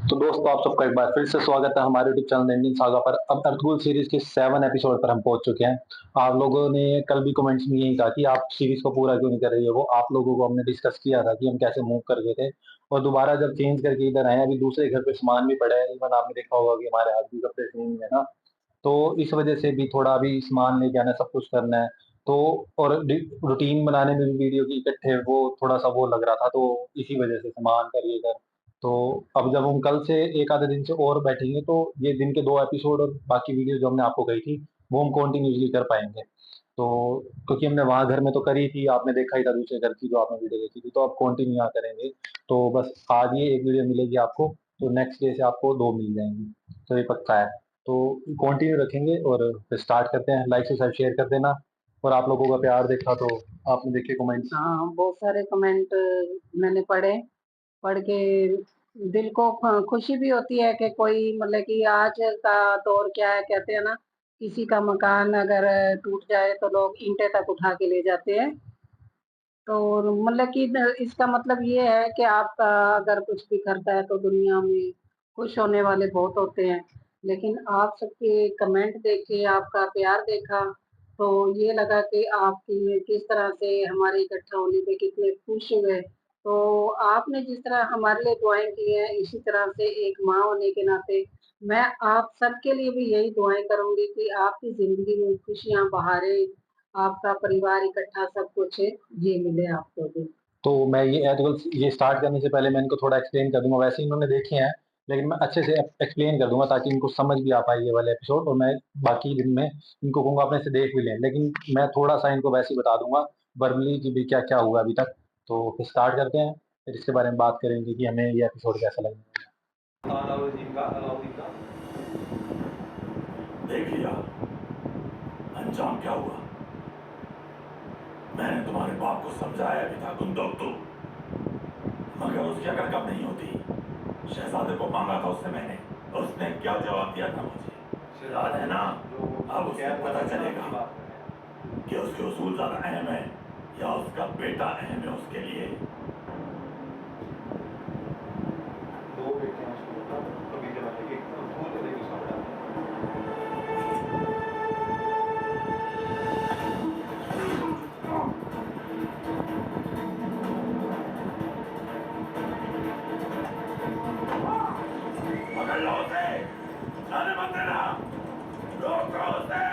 तो दोस्तों आप सबका एक बार फिर से स्वागत है हमारे यूट्यूब चैनल इंडियन सागा पर। अब अर्थगुल सीरीज के 7 एपिसोड पर हम पहुंच चुके हैं। आप लोगों ने कल भी कमेंट्स में यही कहा कि आप सीरीज को पूरा क्यों नहीं कर रही है। वो आप लोगों को हमने डिस्कस किया था कि हम कैसे मूव कर गए थे, और दोबारा जब चेंज करके इधर आए हैं, अभी दूसरे घर पे सामान भी पड़ा है। इवन आपने देखा होगा कि हमारे हाथ भी कपड़े सेम है ना। तो इस वजह से भी थोड़ा अभी सामान लेके आना, सब कुछ करना है। तो और रूटीन बनाने में भी वीडियो की इकट्ठे वो थोड़ा सा वो लग रहा था, तो इसी वजह से सामान करिए इधर। तो अब जब हम कल से एक आधे दिन से और बैठेंगे, तो ये दिन के 2 एपिसोड और बाकी वीडियो जो हमने आपको कही थी वो हम कंटिन्यूसली कर पाएंगे। तो क्योंकि हमने वहां घर में तो करी थी, आपने देखा ही था दूसरे घर की जो आपने वीडियो देखी थी, तो अब कंटिन्यू यहाँ करेंगे। तो बस आज ये एक वीडियो मिलेगी आपको, तो नेक्स्ट डे से आपको 2 मिल जाएंगी। तो ये पक्का है। तो कंटिन्यू रखेंगे और फिर स्टार्ट करते हैं। लाइक से सब शेयर कर देना। और आप लोगों का प्यार देखा तो आपने देखे कमेंट्स। हाँ, बहुत सारे कमेंट मैंने पढ़े। पढ़ के दिल को खुशी भी होती है कि कोई मतलब कि आज का दौर क्या है, कहते हैं ना, किसी का मकान अगर टूट जाए तो लोग ईंटें तक उठा के ले जाते हैं। तो मतलब कि इसका मतलब ये है कि आपका अगर कुछ भी करता है तो दुनिया में खुश होने वाले बहुत होते हैं। लेकिन आप सबके कमेंट देखे, आपका प्यार देखा, तो ये लगा कि आपकी किस तरह से हमारे इकट्ठा होने पे कितने खुश हुए। तो आपने जिस तरह हमारे लिए दुआएं की हैं, इसी तरह से एक माँ होने के नाते मैं आप सबके लिए भी यही दुआएं करूंगी कि आपकी जिंदगी में खुशियां, बहारें, आपका परिवार इकट्ठा सब कुछ ये मिले आपको भी। तो मैं ये स्टार्ट करने से पहले मैं इनको थोड़ा एक्सप्लेन कर दूंगा। वैसे इन्होंने देखे हैं, लेकिन मैं अच्छे से एक्सप्लेन कर दूंगा ताकि इनको समझ भी आ पाए ये वाले एपिसोड। और मैं बाकी दिन में इनको कहूंगा अपने से देख भी लें, लेकिन मैं थोड़ा सा इनको वैसे ही बता दूंगा वर्बली कि भी क्या क्या हुआ अभी तक। तो फिर स्टार्ट करते हैं, फिर इसके बारे में बात करेंगे कि हमें ये एपिसोड कैसा लगा। अलाउद्दीन का देख लिया अंजाम क्या हुआ। मैंने तुम्हारे बाप को समझाया भी था गुंदोक तू, मगर उसकी अगर कम नहीं होती। शहजादे को मांगा था उससे मैंने, उसने क्या जवाब दिया था मुझे याद है ना। अब उसे पता चलेगा कि उसके उसूल ज्यादा अहम है या उसका बेटा अहम है उसके लिए। दो बेटे हैं उसको, कभी के बेटे एक भूल के लेके उसका बेटा। पकड़ लो उसे, जाने मत देना, रोको उसे।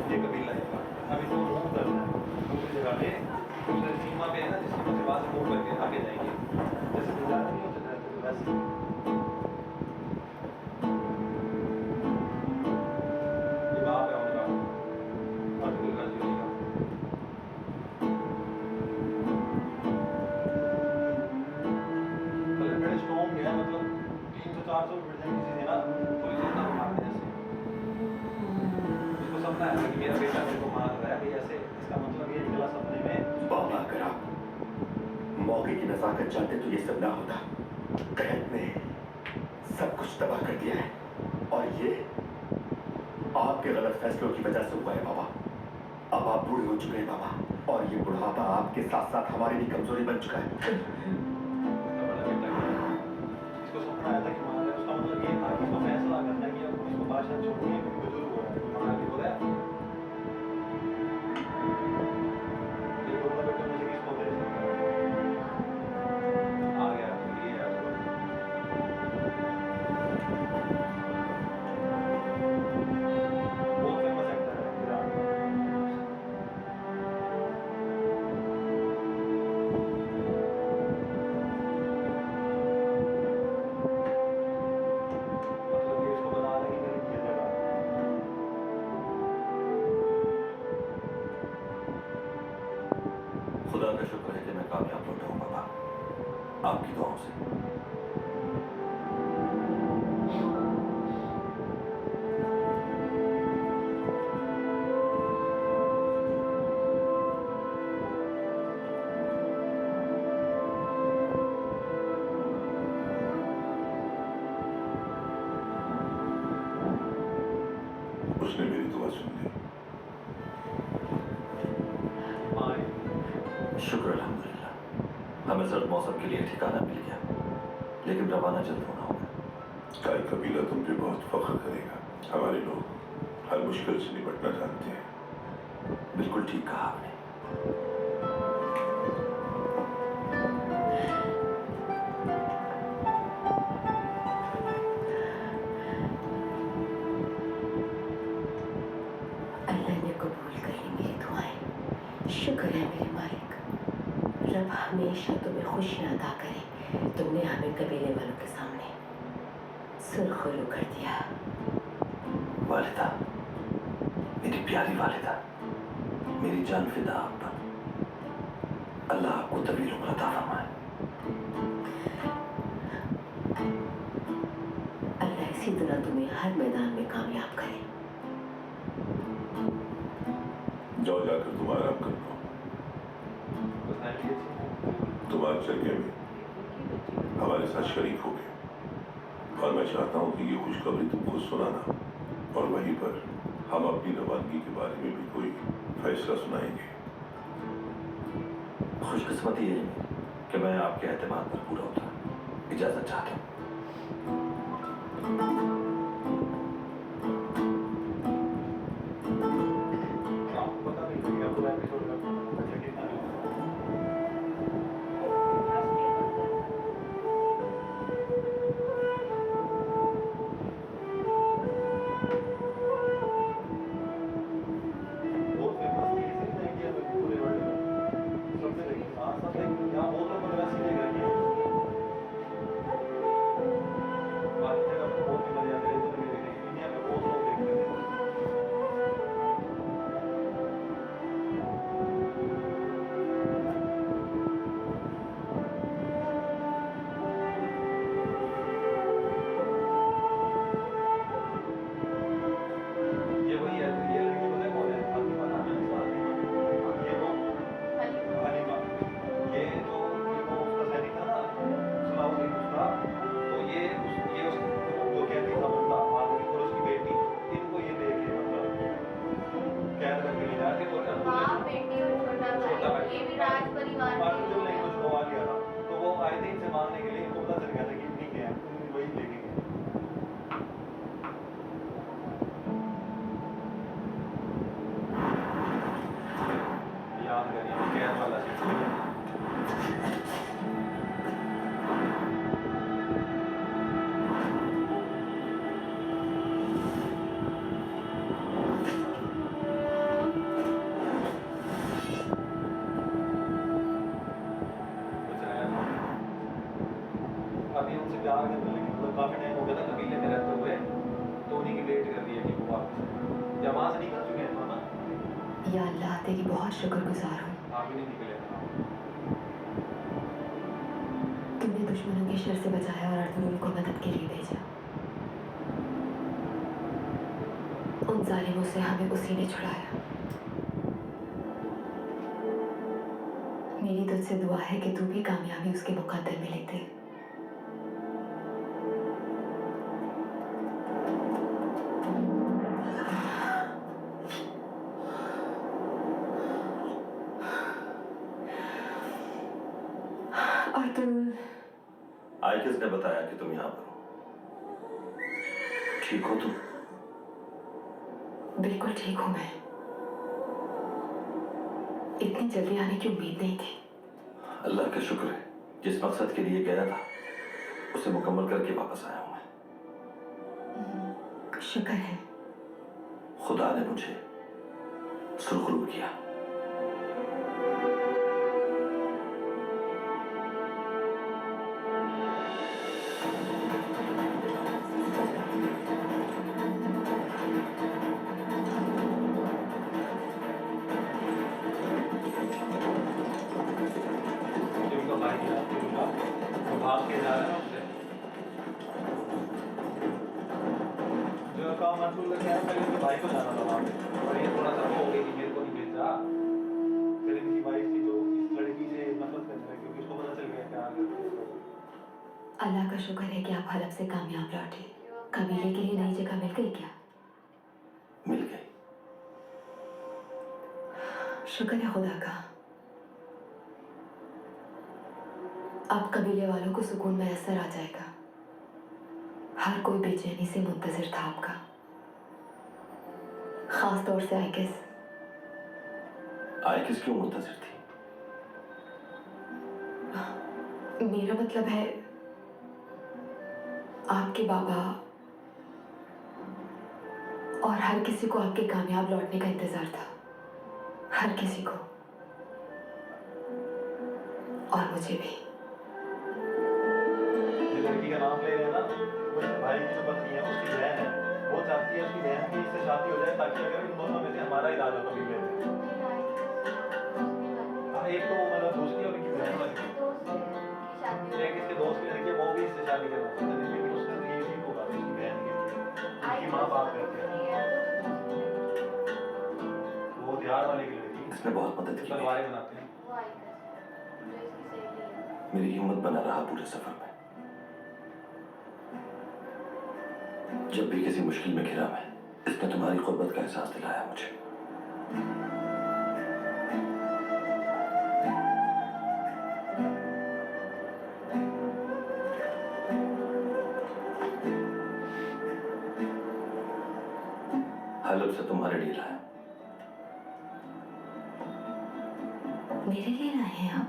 ये कबीला है अभी तो मूव करना है दूसरी जगह पे, दूसरे सीमा पे है ना, जिस सीमा के बाद मूव करके आगे जाएंगे। जैसे गुजरात नहीं होते थे वैसे ये बाप है उनका अब्दुल गाजी का। कल बड़े स्टॉर्म गया, मतलब 300-400 बिल्डिंग किसी ने ना पुलिस इतना मारने जैसे। उसको सपना है कि मेरा बेटा मेरे को मार रहा है, कि ऐसे इसका मतलब ये निकला सपने में। बाबा अगर आप मौके की नजाकत चाहते तो ये सब ना होता। कहत ने सब कुछ तबाह कर दिया है, और ये आपके गलत फैसलों की वजह से हुआ है बाबा। अब आप बूढ़े हो चुके हैं बाबा, और ये बुढ़ापा आपके साथ साथ हमारी भी कमजोरी बन चुका है। उसका बड़ा बेटा है, इसको सपना आया था कि मार रहा है। उसका मतलब ये था कि इसको फैसला करना है कि अब इसको बादशाह छोड़नी है क्योंकि बुजुर्ग हो रहा है, मार के हो रहा है। ये दोनों बेटों में से किसको दे आ गया तो ये है उसको। बहुत फेमस एक्टर है विराट कोहली। मतलब ये इसको बता रहा है कि मेरी ये जगह है। खुदा का शुक्र है कि मैं कामयाब लौटा हूँ बाबा, आपकी दुआओं से। उसने मेरी दुआ सुन ली। शुक्र अल्हम्दुलिल्लाह, हमें सर्द मौसम के लिए ठिकाना मिल गया, लेकिन रवाना जल्द होना होगा। ताई कबीला तुम पे बहुत फख्र करेगा। हमारे लोग हर मुश्किल से निपटना जानते हैं। बिल्कुल ठीक कहा आपने। अल्लाह ने कबूल कर ली मेरी दुआएं। शुक्र है मेरे मालिक। रब हमेशा तुम्हें खुशियां अता करे। तुमने हमें कबीले वालों के सामने सुरखरू कर दिया। वालिदा, मेरी प्यारी वालिदा, मेरी जान फिदा आप पर। अल्लाह आपको तवील उम्र अता फरमाए। अल्लाह इसी तरह तुम्हें हर मैदान में कामयाब करे। जाओ जाकर तुम आराम कर लो। तुम आज जगह में हमारे साथ शरीक हो गए और मैं चाहता हूँ कि ये खुशखबरी तुमको सुनाना और वहीं पर हम अपनी रवानगी के बारे में भी कोई फैसला सुनाएंगे। खुशकिस्मती है कि मैं आपके एतमाद पर पूरा उतरा। इजाजत चाहता हूँ। अभी उनसे प्यार करने लगे, मतलब काफ़ी टाइम हो गया था कबीले में रहते हुए, तो उन्हीं की वेट कर रही है कि वो वापस या वहाँ से निकल चुके हैं मामा। या अल्लाह तेरी बहुत शुक्रगुजार हूँ। आप ही नहीं निकले थे। तुमने दुश्मनों के शर से बचाया और अर्तुगरुल को मदद के लिए भेजा। उन जालिमों से हमें उसी ने छुड़ाया। मेरी तुझसे दुआ है कि तू भी कामयाबी उसके मुकद्दर में लिख दे। अर्तुगरुल, आई किसने बताया कि तुम यहाँ पर हो? ठीक हो तुम? बिल्कुल ठीक हूँ मैं। इतनी जल्दी आने की उम्मीद नहीं थी। अल्लाह का शुक्र है, जिस मकसद के लिए गया था उसे मुकम्मल करके वापस आया हूँ मैं। शुक्र है। खुदा ने मुझे सुरखरू किया। भाग के जा रहे हैं उससे जो काम मंसूर करके आया पहले उसके भाई को जाना था वहाँ पे, और ये थोड़ा सा वो हो गई कि मेरे को नहीं भेजा। फिर इनकी वाइफ थी जो इस लड़की से नफरत करने लगी क्योंकि उसको पता चल गया क्या करती है। अल्लाह का शुक्र है कि आप हलफ से कामयाब लौटे। कबीले के लिए नई जगह मिल गई क्या? मिल गई। शुक्र है खुदा का। अब कबीले वालों को सुकून मैसर आ जाएगा। हर कोई बेचैनी से मुंतजिर था आपका, खास तौर से आयकिस। आयकिस क्यों मुंतजिर थी? मेरा मतलब है आपके बाबा और हर किसी को आपके कामयाब लौटने का इंतजार था, हर किसी को, और मुझे भी। जिस लड़की का नाम ले रहे हैं ना, वो इसके भाई की जो पत्नी है, उसकी बहन है। वो चाहती है उसकी बहन की इससे शादी हो जाए ताकि अगर इन दोनों में से हमारा इलाज हो कबीले में। हाँ, एक तो मतलब दोस्ती और इनकी बहन वाली एक इसके दोस्त की लड़की है, वो भी इससे शादी करना चाहता है, लेकिन उसने तो ये भी होगा उसकी बहन के लिए। उसकी माँ बाप कहते हैं वो बिहार वाले की लड़की, इसने बहुत मदद की। तलवारें बनाते हैं। मेरी हिम्मत बना रहा पूरे सफर में। जब भी किसी मुश्किल में घिरा मैं, इसने तुम्हारी कुर्बत का एहसास दिलाया मुझे। हलब से तुम्हारे लिए लाया। मेरे लिए लाए हैं आप?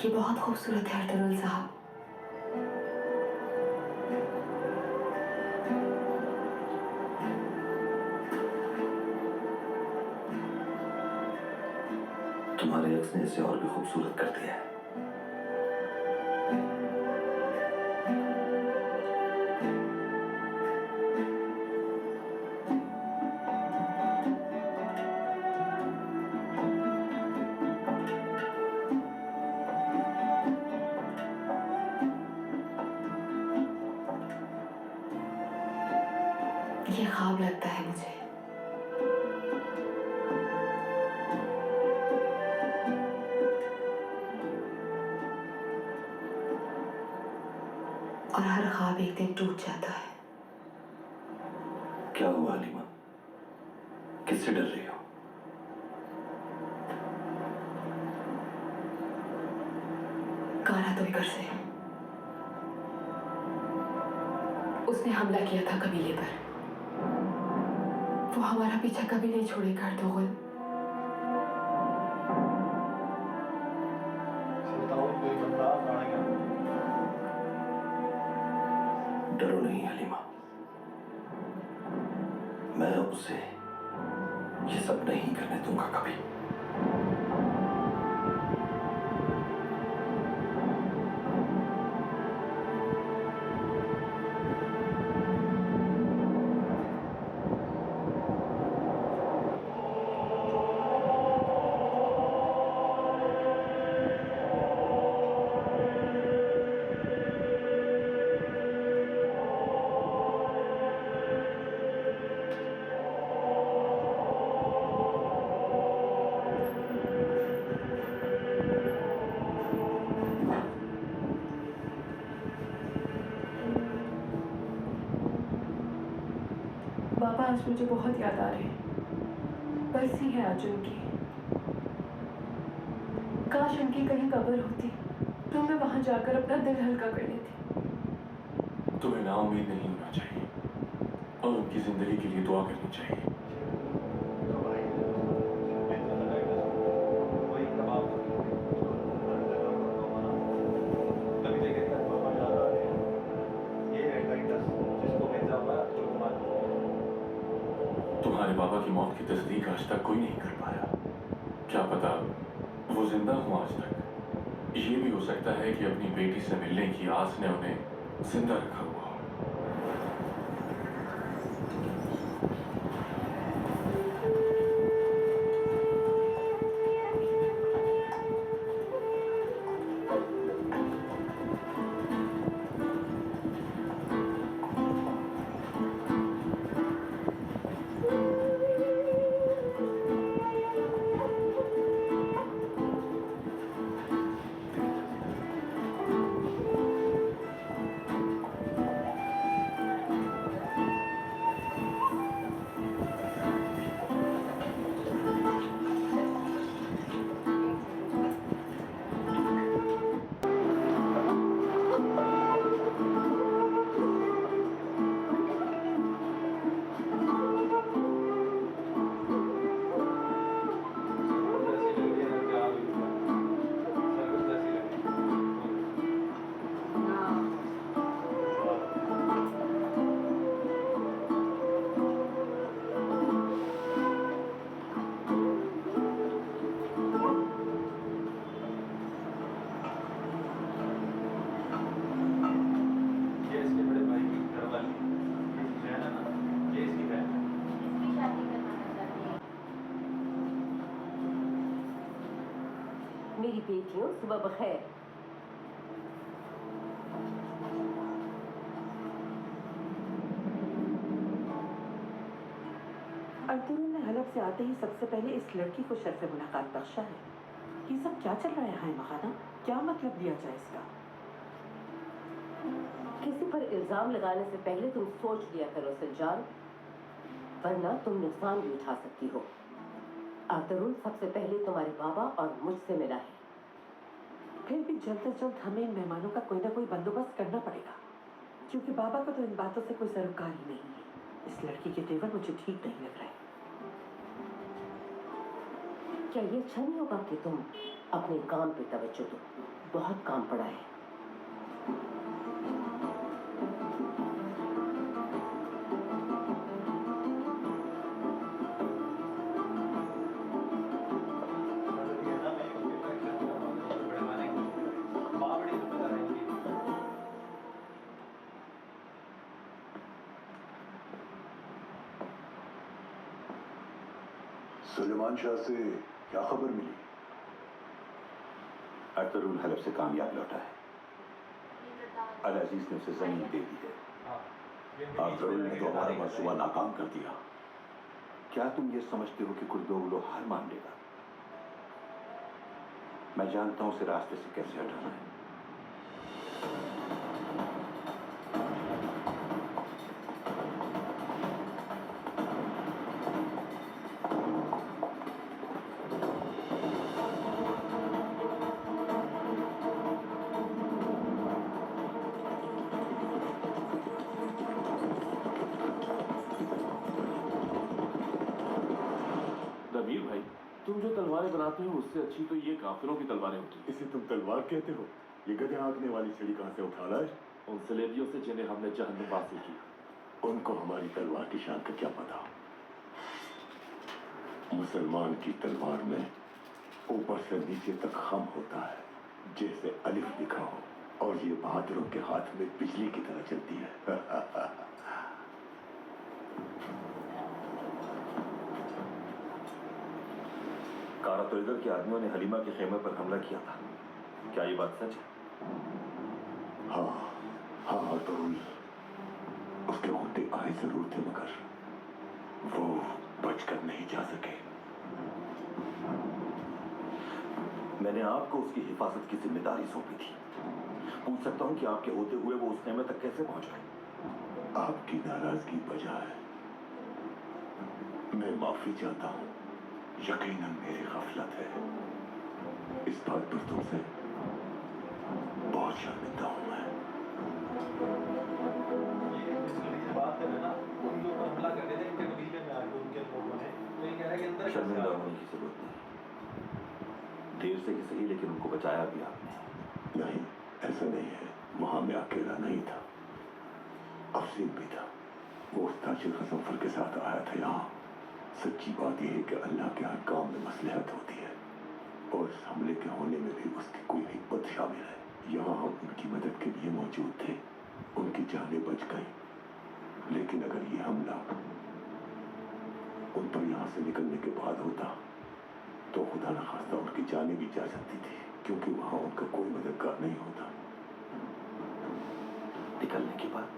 ये बहुत खूबसूरत है अर्तुगरुल साहब। तुम्हारे अक्स ने इसे और भी खूबसूरत कर दिया है। ये ख्वाब लगता है मुझे। और हर ख्वाब एक दिन टूट जाता है। क्या हुआ हलीमा? किससे डर रही हो? कारा तोयकर से। उसने हमला किया था कबीले पर। वो हमारा पीछा कभी नहीं छोड़ेगा अर्तुगरुल। कोई बंदा मारेगा। डरो नहीं हलीमा, मैं उसे ये सब नहीं करने दूंगा कभी। बाबा आज मुझे बहुत याद आ रहे हैं। बरसी है आज उनकी। काश उनकी कहीं कब्र होती तो मैं वहां जाकर अपना दिल हल्का कर लेती। तुम्हें नाउम्मीद नहीं होना चाहिए और उनकी जिंदगी के लिए दुआ करनी चाहिए। तुम्हारे बाबा की मौत की तस्दीक आज तक कोई नहीं कर पाया। क्या पता वो जिंदा हो आज तक। ये भी हो सकता है कि अपनी बेटी से मिलने की आस ने उन्हें जिंदा रखा हुआ हो। बेटियों, सुबह बखैर। अर्तुगरुल ने हलफ से आते ही सबसे पहले इस लड़की को शर्फ मुलाकात बख्शा है। ये सब क्या चल रहा है हाय मखाना? क्या मतलब लिया जाए इसका? किसी पर इल्जाम लगाने से पहले तुम सोच लिया करो सज्जान, वरना तुम नुकसान भी उठा सकती हो। अर्तुगरुल सबसे पहले तुम्हारे बाबा और मुझसे मिला है। फिर भी जल्द से जल्द हमें इन मेहमानों का कोई ना कोई बंदोबस्त करना पड़ेगा, क्योंकि बाबा को तो इन बातों से कोई सरोकार ही नहीं है। इस लड़की के तेवर मुझे ठीक नहीं लग रहे। क्या ये अच्छा नहीं होगा कि तुम अपने काम पे तवज्जो दो? बहुत काम पड़ा है। सुलेमान शाह से क्या खबर मिली? अर्तुगरुल हलफ से कामयाब लौटा है। अल अजीज ने उसे जमीन दे दी है। अर्तुगरुल ने तो हमारा मंसूबा नाकाम कर दिया। क्या तुम ये समझते हो कि कुर्दोगलो हार मान लेगा? मैं जानता हूं उसे रास्ते से कैसे हटाना है। दबीर भाई, तुम जो तलवारें बनाते हो उससे अच्छी तो ये काफिरों की तलवारें होती हैं। इसे तुम तलवार कहते हो? ये गधे हाँकने वाली छड़ी कहां से उठा लाए? उन सलेबियों से जिन्हें हमने जहन्नुम वासिल किया। उनको हमारी तलवार की शान का क्या पता? मुसलमान की तलवार में ऊपर से नीचे तक खम होता है, जैसे अलिफ लिखा हो, और ये बहादुरों के हाथ में बिजली की तरह चलती है। कारा तोइदर के आदमियों ने हलीमा के खेमे पर हमला किया था। क्या ये बात सच है? हाँ हाँ अर्तुगरुल उसके होते आए जरूर थे, मगर वो बचकर नहीं जा सके। मैंने आपको उसकी हिफाजत की जिम्मेदारी सौंपी थी। पूछ सकता हूं कि आपके होते हुए वो उस खेमे तक कैसे पहुंच गए? आपकी नाराजगी बजाय मैं माफी चाहता हूं। यकीनन मेरी गफलत है। इस बात पर तुमसे बहुत शर्मिंदा हूं मैं। बात कर रहे ना, उनके ऊपर हमला कर रहे थे इनके कबीले में आके उनके लोगों ने, तो ये कह रहा है कि अंदर शर्मिंदा होने की जरूरत नहीं। देर से ही सही, लेकिन उनको बचाया भी आपने। नहीं, ऐसा नहीं है। वहां मैं अकेला नहीं था, अफसीम भी था। वो उस ताजिर गजनफर के साथ आया था यहाँ। सच्ची बात यह है कि अल्लाह के हर काम में मसलहत होती है, और इस हमले के होने में भी उसकी कोई हिकमत शामिल है। यहाँ हम उनकी मदद के लिए मौजूद थे। उनकी जानें बच गई, लेकिन अगर ये हमला उन पर यहाँ से निकलने के बाद होता तो खुदा न खास्ता उनकी जानें भी जा सकती थी, क्योंकि वहाँ उनका कोई मददगार नहीं होता। निकलने के बाद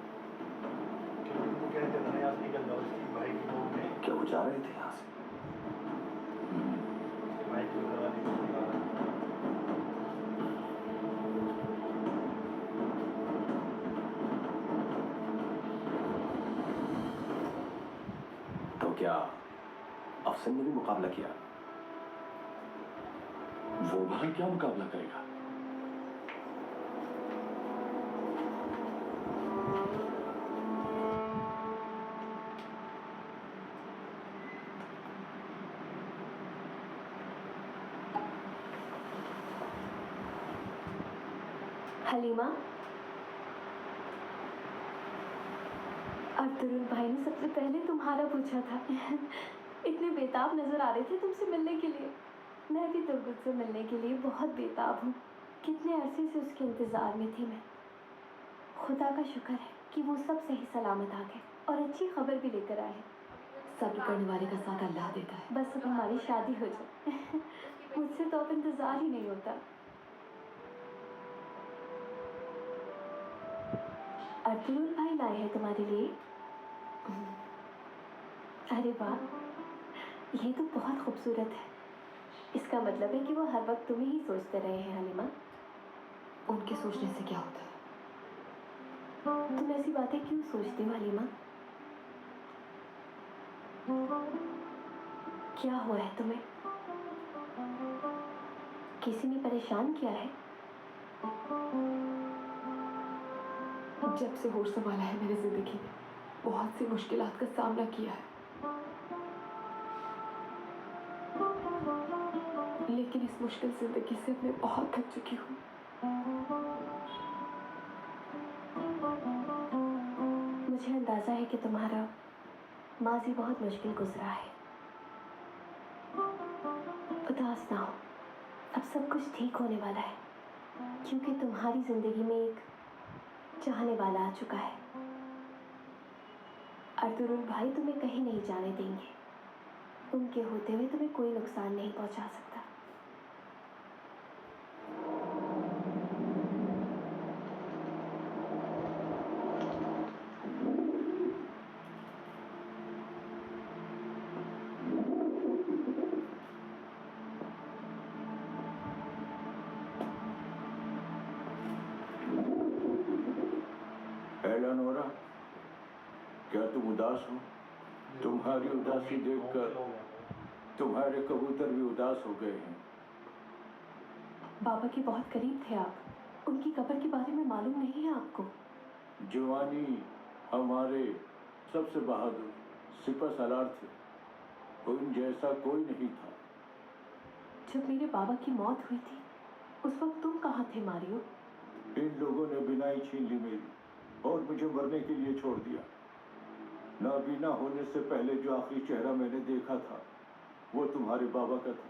क्या वो जा रहे थे यहाँ से? तो क्या अफसन ने भी मुकाबला किया? वो वहां क्या मुकाबला करेगा? हलीमा, अर्तुगरुल भाई ने सबसे पहले तुम्हारा पूछा था। इतने बेताब नजर आ रहे थे तुमसे मिलने के लिए। मैं भी तुर्गुत से मिलने के लिए बहुत बेताब हूँ। कितने अरसे से उसके इंतज़ार में थी मैं। खुदा का शुक्र है कि वो सब सही सलामत आ गए और अच्छी खबर भी लेकर आए। सब्र करने वाले का साथ अल्लाह देता है। बस अब हमारी शादी हो जाए। मुझसे तो अब इंतज़ार ही नहीं होता। अर्तुल भाई लाए हैं तुम्हारे लिए। अरे वाह, ये तो बहुत खूबसूरत है। इसका मतलब है कि वो हर वक्त तुम्हें ही सोचते रहे हैं हलीमा। उनके सोचने से क्या होता है? तुम ऐसी बातें क्यों सोचती हो हलीमा? क्या हुआ है तुम्हें? किसी ने परेशान किया है? जब से होश संभाला है मैंने जिंदगी में बहुत सी मुश्किलात का सामना किया है, लेकिन इस मुश्किल जिंदगी से मैं बहुत थक चुकी हूँ। मुझे अंदाजा है कि तुम्हारा माजी बहुत मुश्किल गुजरा है। उदास ना हो, अब सब कुछ ठीक होने वाला है, क्योंकि तुम्हारी जिंदगी में एक चाहने वाला आ चुका है। अर्तुल भाई तुम्हें कहीं नहीं जाने देंगे। उनके होते हुए तुम्हें कोई नुकसान नहीं पहुंचा सकता। एलेनोरा, क्या तुम उदास हो? तुम्हारी उदासी देखकर तुम्हारे कबूतर भी उदास हो गए हैं। बाबा के बहुत करीब थे आप। उनकी कब्र के बारे में मालूम नहीं है आपको? जवानी हमारे सबसे बहादुर सिपह सालार थे, उन जैसा कोई नहीं था। जब मेरे बाबा की मौत हुई थी उस वक्त तुम कहाँ थे मारियो? इन लोगों ने बिनाई छीन ली मेरी और मुझे मरने के लिए छोड़ दिया। नाबीना होने से पहले जो आखिरी चेहरा मैंने देखा था वो तुम्हारे बाबा का था।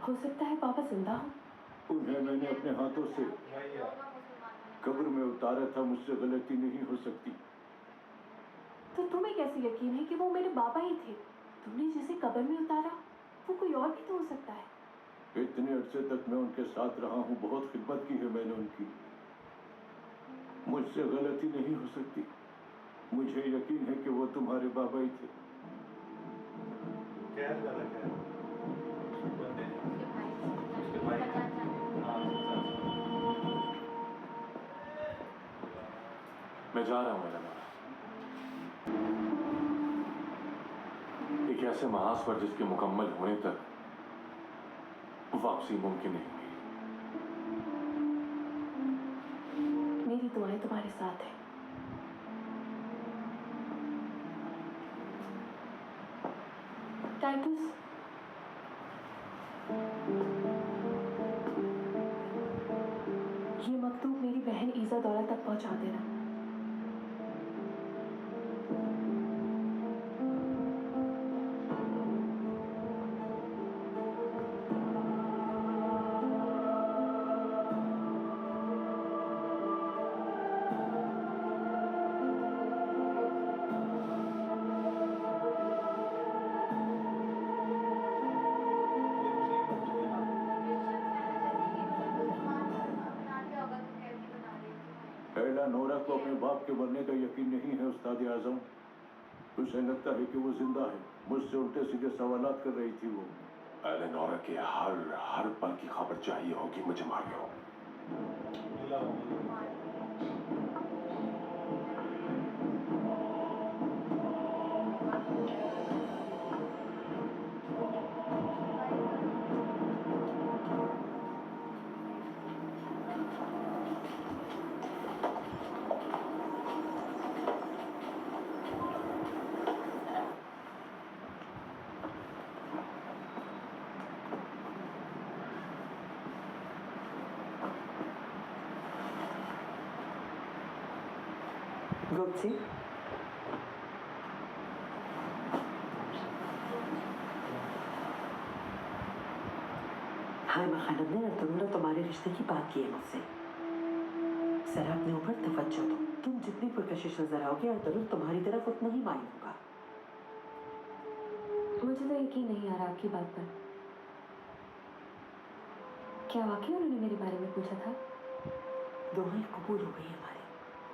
हो सकता है बाबा जिंदा हो। उन्हें मैंने अपने हाथों से कब्र में उतारा था, मुझसे गलती नहीं हो सकती। तो तुम्हें कैसे यकीन है कि वो मेरे बाबा ही थे? तुमने जिसे कब्र में उतारा वो कोई और भी तो हो सकता है। इतने अरसे तक मैं उनके साथ रहा हूँ, बहुत खिदमत की है मैंने उनकी। मुझसे गलती नहीं हो सकती। मुझे यकीन है कि वो तुम्हारे बाबा ही थे। मैं जा रहा हूँ एलेनोरा, एक ऐसे महासवर जिसके मुकम्मल होने तक वापसी मुमकिन नहीं है। मेरी दुआएं तुम्हारे साथ हैं। टाइटस, ये मकतूब मेरी बहन ईज़ाडोरा तक पहुंचा देना। एलेनोरा को अपने बाप के मरने का यकीन नहीं है उस्ताद आजम। उसे लगता है कि वो जिंदा है। मुझसे उल्टे सीधे सवालात कर रही थी वो। एलेनोरा के हर पल की खबर चाहिए होगी मुझे मारियो। गुप्त जी, हाय खानम ने अर्तुल तुम्हारे रिश्ते की बात की है मुझसे। जरा अपने ऊपर तवज्जो दो। तुम जितनी पुरकशिश नजर आओगे अर्तुल तुम्हारी तरफ उतना ही माइल होगा। मुझे तो यकीन नहीं आ रहा आपकी बात पर। क्या वाकई उन्होंने मेरे बारे में पूछा था? दुआएं कबूल हो गई हमारी।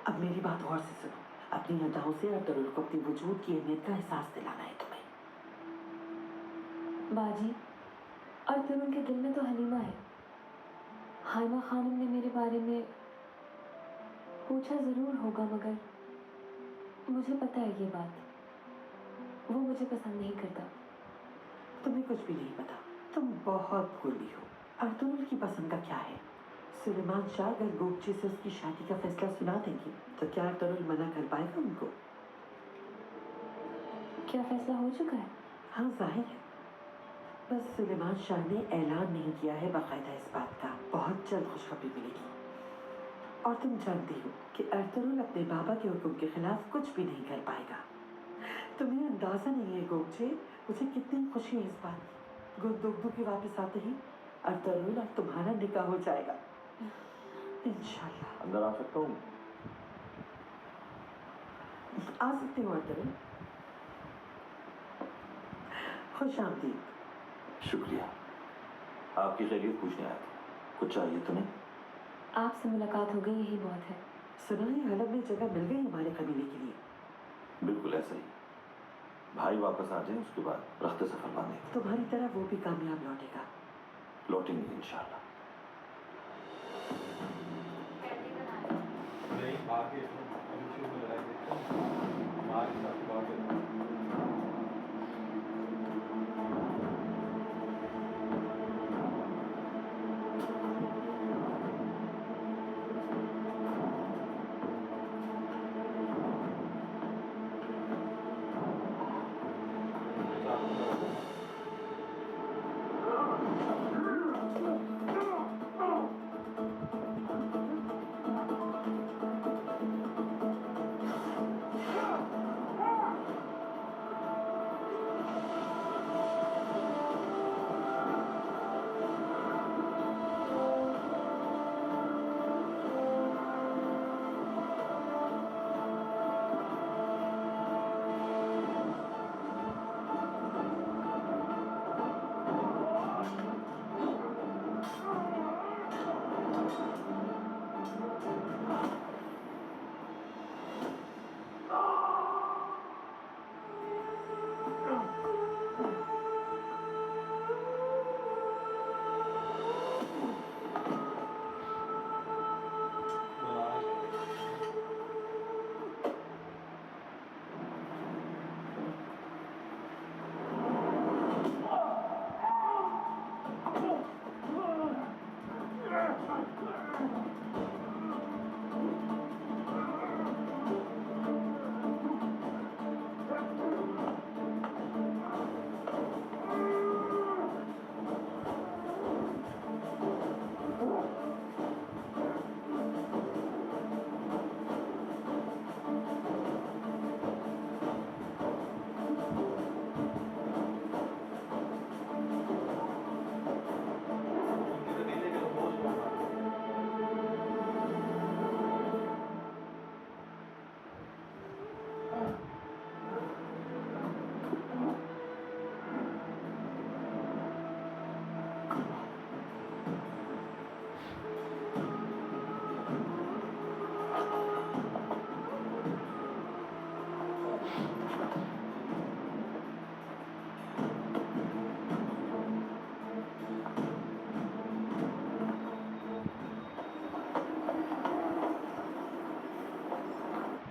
अब मेरी बात गौर से सुनो। अपनी अदाओं से अर्तुगरुल को अपनी वजूद की अहमियत का एहसास दिलाना है तुम्हें। बाजी, अर्तुगरुल के दिल में तो हलीमा है। हाइमा खानम ने मेरे बारे में पूछा ज़रूर होगा, मगर मुझे पता है ये बात। वो मुझे पसंद नहीं करता। तुम्हें कुछ भी नहीं पता। तुम बहुत भोली हो। अर्तुगरुल की पसंद का क्या है? सुलेमान शाह अगर गोपची से उसकी शादी का फैसला सुना देंगे तो क्या अर्तुगरुल मना कर पाएगा उनको? क्या फैसला हो चुका है? हाँ, जाहिर है। बस सुलेमान शाह ने ऐलान नहीं किया है बाकायदा इस बात का। बहुत जल्द खुशखबरी मिलेगी। और तुम जानती हो कि अर्तुगरुल अपने बाबा के हुक्म के खिलाफ कुछ भी नहीं कर पाएगा। तुम्हें अंदाजा नहीं है गोपचे, मुझे कितनी खुशी है इस बात की। गुंदुगदू के वापस आते ही अर्तुगरुल और तुम्हारा निकाह हो जाएगा इंशाल्लाह। अंदर आ सकता हूँ? आ सकते हो अर्तुगरुल। खुश आमदीद। शुक्रिया। आपकी खैरियत पूछने आया था। कुछ चाहिए तो नहीं? आपसे मुलाकात हो गई, यही बहुत है। सुना है हलब में जगह मिल गई हमारे कबीले के लिए। बिल्कुल ऐसा ही। भाई वापस आ जाए उसके बाद रख्त सफर बांधेंगे। तुम्हारी तरह वो भी कामयाब लौटेगा। लौटेंगे इंशाल्लाह। नहीं, आगे यूट्यूब में लगा देता हूँ। आगे सब बात है।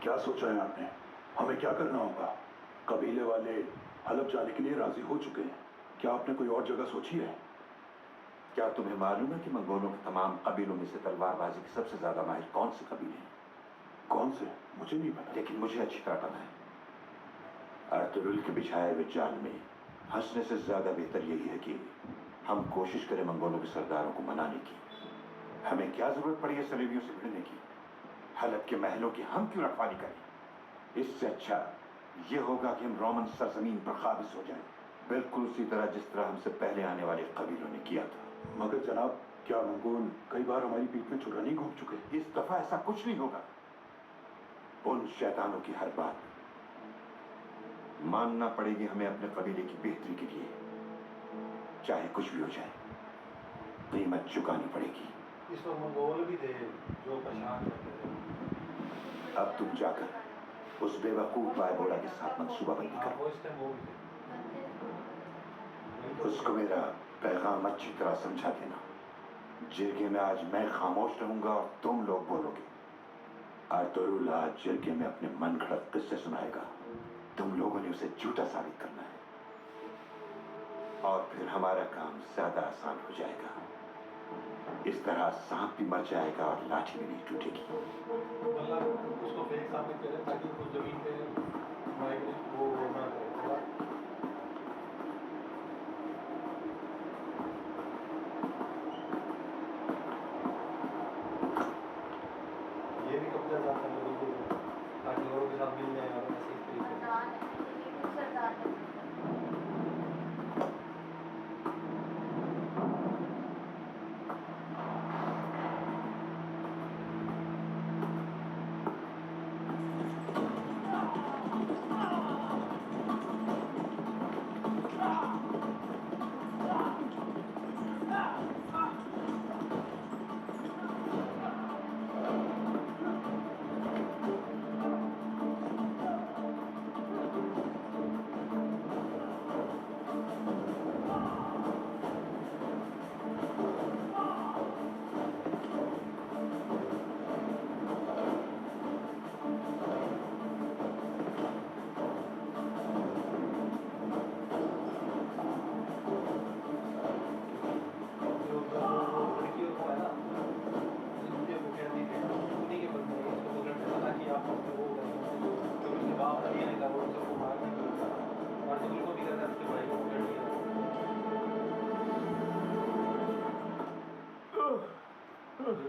क्या सोचा है आपने? हमें क्या करना होगा? कबीले वाले हलब जाने के लिए राजी हो चुके हैं। क्या आपने कोई और जगह सोची है? क्या तुम्हें मालूम है कि मंगोलों के तमाम कबीलों में से तलवारबाजी के सबसे ज्यादा माहिर कौन से कबीले हैं? कौन से? मुझे नहीं पता। लेकिन मुझे अच्छी तरह पता है। अर्तुगरुल के बिछाए हुए जाल में हंसने से ज्यादा बेहतर यही है कि हम कोशिश करें मंगोलों के सरदारों को मनाने की। हमें क्या जरूरत पड़ी है सलेबियों से भिड़ने की? हलब के महलों की हम क्यों रखवाली करें? इससे अच्छा ये होगा कि हम रोमन सरजमीन पर काबिज हो जाएं, बिल्कुल उसी तरह जिस तरह हमसे पहले आने वाले कबीलों ने किया था। मगर जनाब, क्या मंगोल कई बार हमारी पीठ में चुरानी घूम चुके? इस दफा ऐसा कुछ नहीं होगा। उन शैतानों की हर बात मानना पड़ेगी हमें अपने कबीले की बेहतरी के लिए। चाहे कुछ भी हो जाए, कीमत चुकानी पड़ेगी। इसमें मंगोल भी थे जो परेशान यहाँ के अपने अब तुम जाकर उस बेवकूफ बायबोला के साथ मंसूबाबंदी हाँ करो। वो इस टाइम वो भी थे। उसको मेरा पैगाम अच्छी तरह समझा देना। जिरगे में आज मैं खामोश रहूंगा और तुम लोग बोलोगे। आर्तुरुल आज जिरगे में अपने मन घड़त किस्से सुनाएगा। तुम लोगों ने उसे झूठा साबित करना है और फिर हमारा काम ज्यादा आसान हो जाएगा। इस तरह सांप भी मर जाएगा और लाठी भी नहीं टूटेगी। मतलब उसको फेक साबित करें ताकि उस जमीन पे माइग्रेट वो ना करे। ये भी कब्जा जाता है लोगों को ताकि लोगों के साथ मिलने और ऐसे इस तरीके से।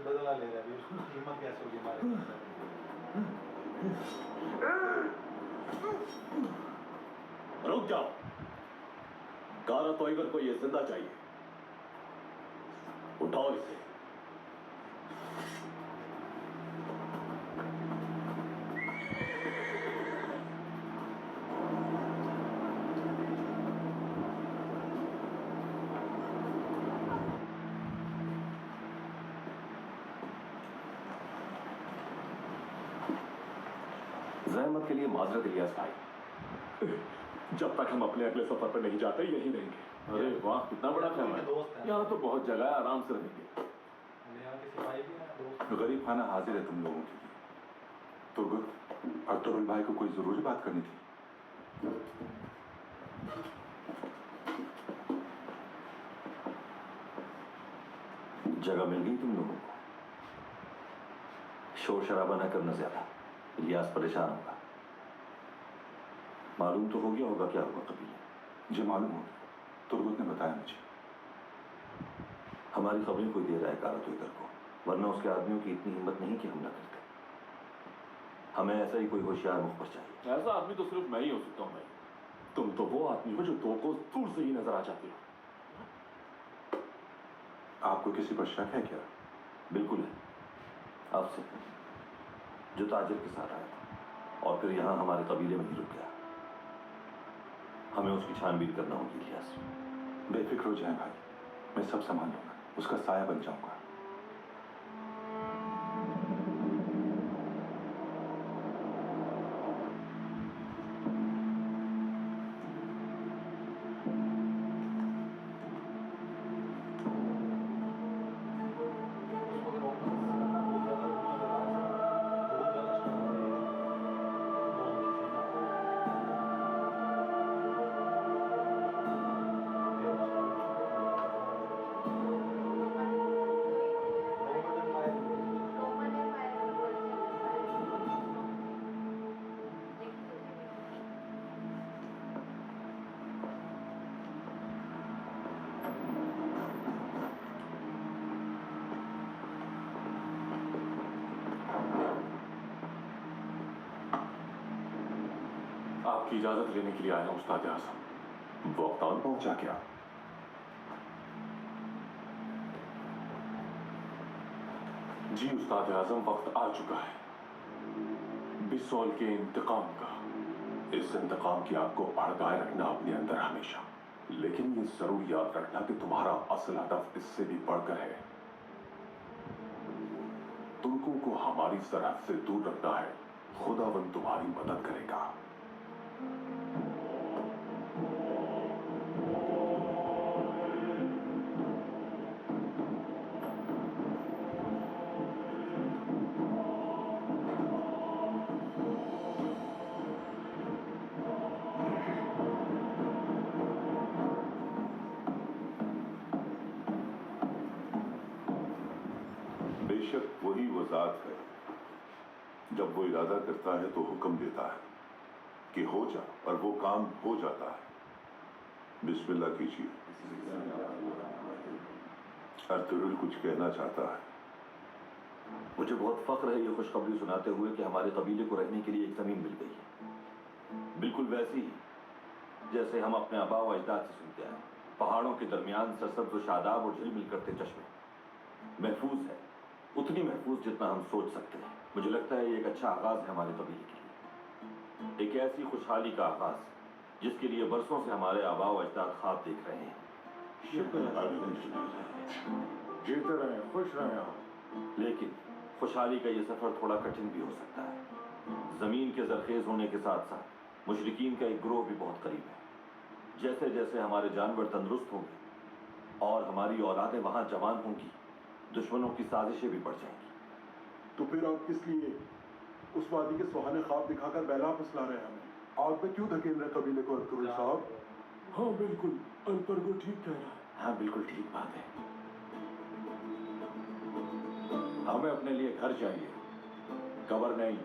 बदला ले रहा है उसको हिम्मत कैसे होगी हमारे। रुक जाओ। कारा तोइगर को ये जिंदा चाहिए। उठाओ इसे। जहमत के लिए माजरत इलियास भाई। जब तक हम अपने अगले सफर पर नहीं जाते यही रहेंगे। अरे वाह कितना बड़ा ख्याल है। यहाँ तो बहुत जगह है, आराम से रहेंगे। गरीब खाना हाजिर है तुम लोगों के लिए। तुर्गुत अर्तुरुल भाई को कोई जरूरी बात करनी थी। जगह मिल गई तुम लोगों को। शोर शराबा न करना ज्यादा, इलियास परेशान होगा। मालूम तो हो गया होगा क्या हुआ कबीले। जी मालूम हो गया, तुर्गुत ने बताया मुझे। हमारी खबरें कोई दे रहा है कारा तोइगर को, वरना उसके आदमियों की इतनी हिम्मत नहीं कि हमला करते। हमें ऐसा ही कोई होशियार मुखबर चाहिए। ऐसा आदमी तो सिर्फ मैं ही हो सकता हूँ भाई। तुम तो वो आदमी हो जो दो को दूर से ही नजर आ जाते हो। आपको किसी पर शक है क्या? बिल्कुल है, आपसे, जो ताजिर के साथ आया था और फिर यहाँ हमारे कबीले में ही रुक गया। हमें उसकी छानबीन करना होगी इलियास। बेफिक्र हो जाए भाई, मैं सब संभाल लूंगा, उसका साया बन जाऊंगा। आपकी इजाजत लेने के लिए आया हूं उस्ताद आजम। वक्त आन पहुंचा क्या? जी उस्ताद आजम, वक्त आ चुका है बिसौल के इंतकाम का। इस इंतकाम की आग को भड़काए रखना अपने अंदर हमेशा, लेकिन ये जरूर याद रखना कि तुम्हारा असल हदफ इससे भी बढ़कर है। तुर्कों को हमारी सरहद से दूर रखना है, खुदावन तुम्हारी मदद करेगा। बेशक वही वो जात है, जब वो इरादा करता है तो हुक्म देता है कि हो जा, और वो काम हो जाता है। बिस्मिल्लाह कीजिए। अर्तुगरुल कुछ कहना चाहता है। मुझे बहुत फख्र है ये खुशखबरी सुनाते हुए कि हमारे कबीले को रहने के लिए एक जमीन मिल गई है, बिल्कुल वैसी ही जैसे हम अपने आबा व अजदाद से सुनते हैं। पहाड़ों के दरमियान सरसब्ज़ व शादाब और झिलमिल करते चश्मे। महफूज है, उतनी महफूज जितना हम सोच सकते हैं। मुझे लगता है ये एक अच्छा आगाज है हमारे कबीले के लिए, एक ऐसी खुशहाली का आगाज जिसके लिए बरसों से हमारे आबा व अजदाद ख्वाब देख रहे हैं। जीते रहे, खुश रहे आप। लेकिन खुशहाली का ये सफर थोड़ा कठिन भी हो सकता है। जमीन के जरखेज होने के साथ साथ मुशरिकीन का एक ग्रोह भी बहुत करीब है। जैसे जैसे हमारे जानवर तंदुरुस्त होंगे और हमारी औलादें वहां जवान होंगी, दुश्मनों की साजिशें भी बढ़ जाएंगी। तो फिर आप किस लिए उस वादी के सुहाने ख्वाब दिखाकर बैला फुसला रहे हैं हमें? आग में क्यों धकेल रहे कबीले को अर्तुगरुल साहब? हाँ बिल्कुल, अल्परगो ठीक कह रहा है। हाँ बिल्कुल ठीक बात है। हमें अपने लिए घर चाहिए, कब्र नहीं।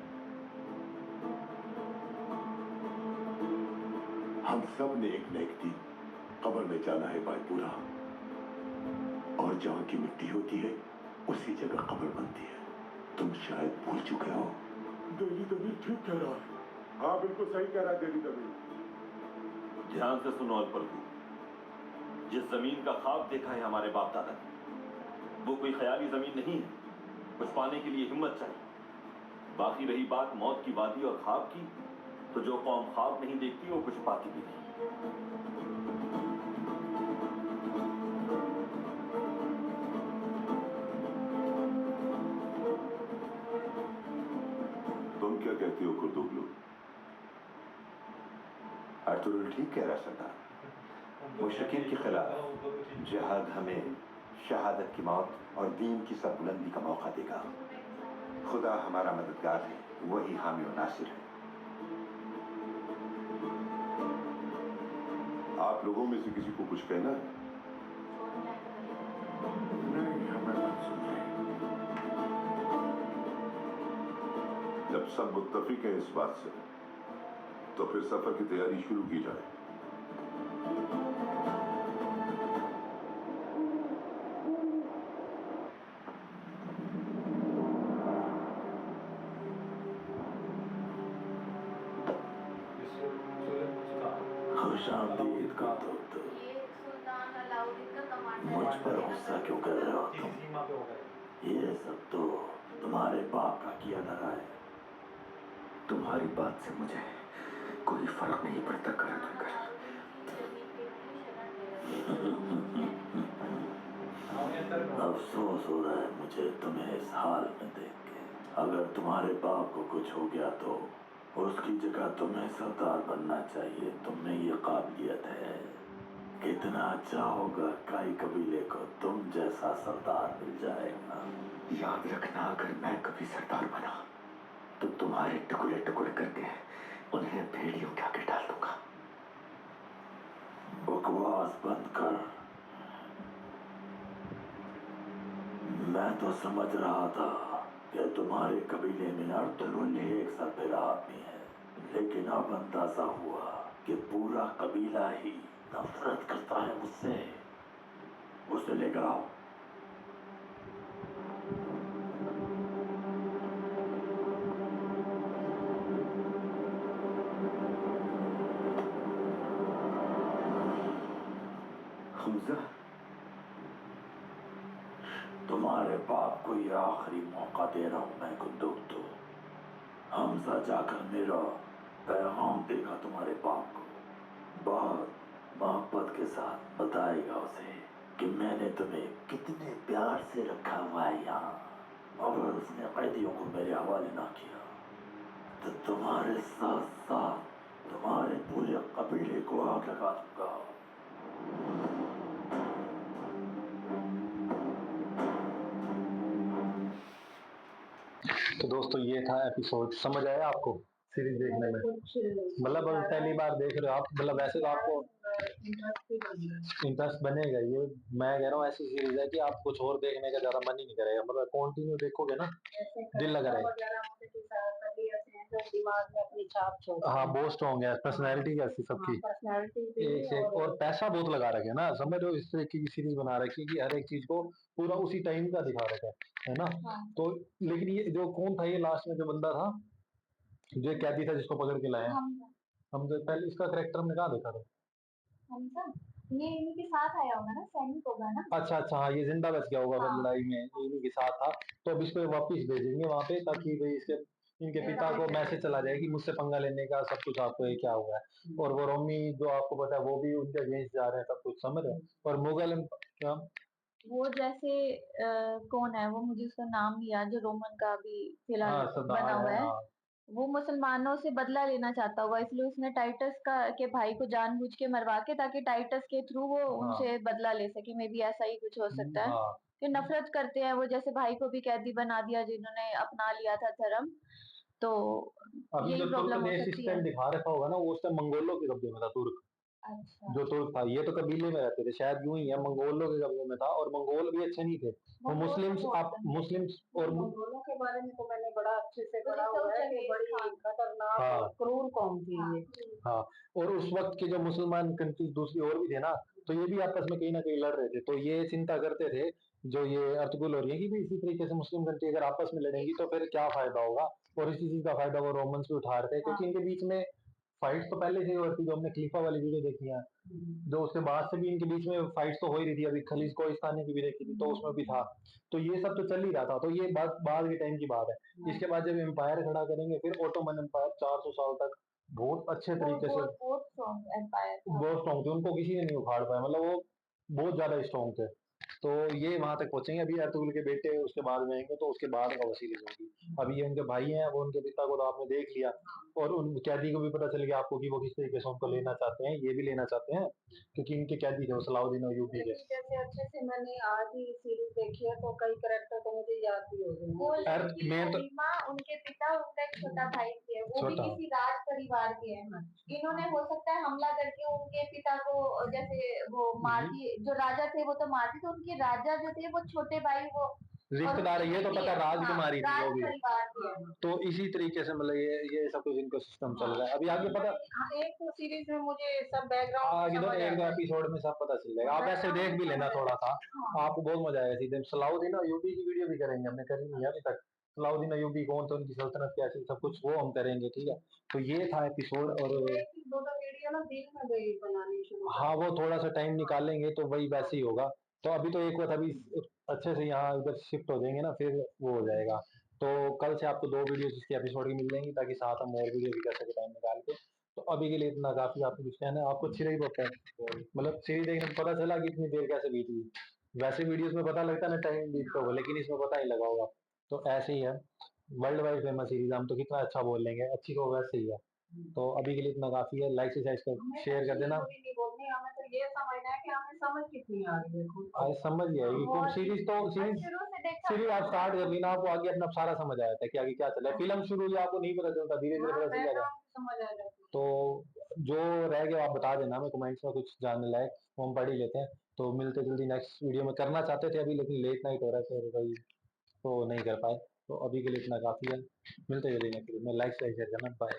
हम सब ने एक न एक दिन कब्र में जाना है भाईपुरा, और जहाँ की मिट्टी होती है उसी जगह कब्र बनती है। तुम शायद भूल चुके हो। दिल्ली दबीर ठीक कह रहा है। हाँ बिल्कुल सही कह रहा है दिल्ली दबीर। ध्यान से सुनो अल्परगो, जिस जमीन का ख्वाब देखा है हमारे बाप दादा ने, वो कोई ख्याली जमीन नहीं है। कुछ पाने के लिए हिम्मत चाहिए। बाकी रही बात मौत की वादी और ख्वाब की, तो जो कौम ख्वाब नहीं देखती वो कुछ पाती भी नहीं। तुम क्या कहते हो कुर्दुगलू? अर्तुगरुल ठीक कह रहा सरदार। मुशरिकीन के खिलाफ जिहाद हमें शहादत की मौत और दीन की सरबुलंदी का मौका देगा। खुदा हमारा मददगार है, वही हामी और नासिर है। आप लोगों में से किसी को कुछ कहना है? नहीं, हमें मंजूर है। जब सब मुत्तफिक हैं इस बात से, तो फिर सफर की तैयारी शुरू की जाए। खुशामदीद का तो मुझ पर गुस्सा क्यों कर रहे हो तुम? ये सब तो तुम्हारे बाप का किया धरा है। तुम्हारी बात से मुझे कोई फर्क नहीं पड़ता कर। अफसोस हो रहा है मुझे तुम्हें इस हाल में देख के। अगर तुम्हारे बाप को कुछ हो गया तो उसकी जगह तुम्हें सरदार बनना चाहिए। तुम में ये काबिलियत है। कितना अच्छा होगा कई कबीले को तुम जैसा सरदार मिल जाएगा। याद रखना, अगर मैं कभी सरदार बना तो तुम्हारे टुकड़े टुकड़े करके उन्हें भेड़ियों के आगे डाल दूंगा। बकवास बंद कर। मैं तो समझ रहा था कि तुम्हारे कबीले में अर्तुगरुल एक सरबराह आदमी है, लेकिन अब अंदाजा हुआ कि पूरा कबीला ही नफरत करता है मुझसे। उसे लेकर आओ। हमजा, तुम्हारे बाप को यह आखिरी मौका दे रहा हूं मैं कुंदुक्तु। हमजा जाकर मेरा पैगाम देगा तुम्हारे बाप को। बहुत मोहब्बत के साथ बताएगा उसे कि मैंने तुम्हें कितने प्यार से रखा हुआ है यहाँ। अगर उसने कैदियों को मेरे हवाले ना किया तो तुम्हारे साथ साथ तुम्हारे पूरे कबीले को आग लगा दूंगा। तो दोस्तों ये था एपिसोड, समझ आया आपको सीरीज देखने में? मतलब अब पहली बार देख रहे हो आप, मतलब वैसे तो आपको इंटरेस्ट बनेगा ये, मैं कह रहा हूँ ऐसी सीरीज है कि आप कुछ और देखने का ज्यादा मन ही नहीं करेगा, मतलब कंटिन्यू देखोगे ना दिल लगा रहेगा। दिमाग में अपनी छाप छोड़। हाँ बहुत स्ट्रॉन्ग है, पर्सनैलिटी कैसी सबकी एक से एक, और पैसा बहुत लगा रखे है ना, समझ रहे हो? इस तरीके की सीरीज बना रखी है कि हर एक चीज को पूरा उसी टाइम का दिखा रखा है ना? तो लेकिन ये जो कौन था, ये लास्ट में जो बंदा था जो एक कैदी था जिसको पकड़ के लाया, हम जो पहले इसका करेक्टर हमने कहाँ देखा था? ये इन्हीं के साथ आया होगा ना, सैनिक होगा ना। अच्छा अच्छा, हाँ ये जिंदा बच गया होगा फिर लड़ाई में, इन्हीं के साथ था। तो अब इसको वापिस भेजेंगे वहां पे ताकि भाई इसके इनके पिता को मैसेज चला जाए कि मुझसे पंगा लेने का सब कुछ आपको ये क्या हुआ है। और वो रोमी जो आपको पता है वो भी उनके अगेंस्ट जा रहे हैं, सब कुछ समझ रहे हैं। और मुगल क्या वो जैसे कौन है वो, मुझे उसका नाम नहीं याद, जो रोमन का भी फिलहाल हाँ सरदार बना हुआ है, है। हाँ वो मुसलमानों से बदला लेना चाहता होगा, इसलिए उसने टाइटस का के भाई को जानबूझ के मरवा के, ताकि टाइटस के थ्रू वो उनसे बदला ले सके। मे बी ऐसा ही कुछ हो सकता है हाँ। कि नफरत करते हैं वो, जैसे भाई को भी कैदी बना दिया जिन्होंने अपना लिया था धर्म। तो अभी जो यही तुर्क प्रॉब्लम हो देश इस सकती है। टाइम दिखा रखा होगा ना, वो उस टाइम मंगोलों के कब्जे में था तुर्क। अच्छा। जो तुर्क था ये तो कबीले में रहते थे, शायद यूं ही है, मंगोलों के कब्जे में था। और मंगोल भी अच्छे नहीं थे, वो मुस्लिम्स, आप मुस्लिम्स और मंगोलों के बारे में तो मैंने बड़ा अच्छे से पढ़ा हुआ है कि बड़ी खतरनाक और क्रूर कौम थी ये। हाँ। और उस वक्त के जो मुसलमान कंट्रीज दूसरी और भी थे ना, तो ये भी आपस में कहीं ना कहीं लड़ रहे थे। तो ये चिंता करते थे जो ये अर्तुगरुल हो रही है कि भी इसी तरीके से मुस्लिम कंट्री अगर आपस में लड़ेंगी तो फिर क्या फायदा होगा। और इसी चीज का फायदा वो रोमन्स भी उठा रहे थे, क्योंकि इनके बीच में फाइट तो पहले से ही होती, जो हमने खलीफा वाली वीडियो देखी है, जो उसके बाद से भी इनके बीच में फाइट्स तो हो ही रही थी। अभी खलीज कोहिस्तानी की भी देखी थी तो उसमें भी था। तो ये सब तो चल ही रहा था। तो ये बात बाद के टाइम की बात है। इसके बाद जब एम्पायर खड़ा करेंगे, फिर ओटोमन एम्पायर 400 साल तक बहुत अच्छे तरीके से, बहुत स्ट्रॉन्ग एम्पायर था। बहुत स्ट्रॉन्ग थे, उनको किसी ने नहीं उखाड़ पाया, मतलब वो बहुत ज्यादा स्ट्रॉन्ग थे। तो ये वहां तक पहुंचेंगे। अभी अर्तुगरुल के बेटे उसके बाद में आएंगे, तो उसके बाद का वो सीरीज होगी। अभी ये उनके भाई हैं, वो उनके पिता को तो आपने देख लिया, और उन कैदी को भी पता चल गया आपको कि वो किस तरीके से उनको लेना चाहते हैं, ये भी लेना चाहते हैं, क्योंकि इनके कैदी थे वो सलाउद्दीन अय्यूबी के। जैसे अच्छे से मैंने आज ही सीरीज देखी है तो कई कैरेक्टर तो मुझे याद भी हो गए। वो लड़की मैं तो हलीमा, उनके पिता, उनका एक छोटा भाई थे, वो भी छोटा किसी राज परिवार के हैं। इन्होंने हो सकता है हमला करके उनके पिता को, जैसे वो मार दिए, जो राजा थे वो तो मार दिए, तो उनके राजा जो थे वो छोटे भाई वो रिश्तेदार है, ये तो पता राजकुमारी थी वो राज भी। परिवार के हैं। तो इसी तरीके से मतलब ये सब कुछ इनको सिस्टम चल रहा है। अभी आगे पता एक तो सीरीज में मुझे सब बैकग्राउंड आगे तो एक दो एपिसोड में सब पता चल जाएगा। आप ऐसे देख भी लेना थोड़ा सा, आपको बहुत मजा आएगा। सीधे सलाउद्दीन अय्यूबी की वीडियो भी करेंगे, हमने करी नहीं है अभी तक। सलाउद्दीन अय्यूबी कौन थे, उनकी सल्तनत कैसी, सब कुछ वो हम करेंगे, ठीक है? तो ये था एपिसोड। और दो वीडियो ना दिन में गई बनानी शुरू। हाँ वो थोड़ा सा टाइम निकालेंगे तो वही वैसे ही होगा। तो अभी तो एक बार अभी अच्छे से यहाँ उधर शिफ्ट हो जाएंगे ना, फिर वो हो जाएगा। तो कल से आपको 2 वीडियो इसकी एपिसोड की मिल जाएंगी, ताकि साथ हम और वीडियो भी कर सके टाइम निकाल के। तो अभी के लिए इतना काफी। आपको कुछ कहना है? आपको अच्छी लगी पता है, मतलब सीरीज देखने में पता चला कि इतनी देर कैसे बीती। वैसे वीडियोस में पता लगता है ना टाइम बीतता होगा, लेकिन इसमें पता ही लगा होगा। तो ऐसे ही है, वर्ल्ड वाइड फेमस सीरीज, हम तो कितना अच्छा बोल लेंगे, अच्छी को वैसे ही है। तो अभी के लिए इतना काफी है। लाइक से शेयर कर देना। नहीं बोलनी, हमें तो ये समझना है कि हमें समझ कितनी आ रही है खुद। आज समझ ही आएगी क्योंकि सीरीज आप स्टार्ट कर ली ना, आपको आगे अपना सारा समझ आ जाता है कि आगे क्या चला है। फिल्म शुरू हुई आपको नहीं पता चलता, धीरे धीरे पता चल जाएगा। समझ आ जाती है। तो जो रह गया आप बता देना हमें कमेंट्स में, कुछ जानने लायक वो हम पढ़ ही लेते हैं। तो मिलते जल्दी नेक्स्ट वीडियो में। करना चाहते थे अभी, लेकिन लेट नाइट हो रहा है, फिर भाई तो नहीं कर पाए। तो अभी के लिए इतना काफी है, मिलते जल्दी नेक्स्ट वीडियो में। लाइक शेयर करना, बाय।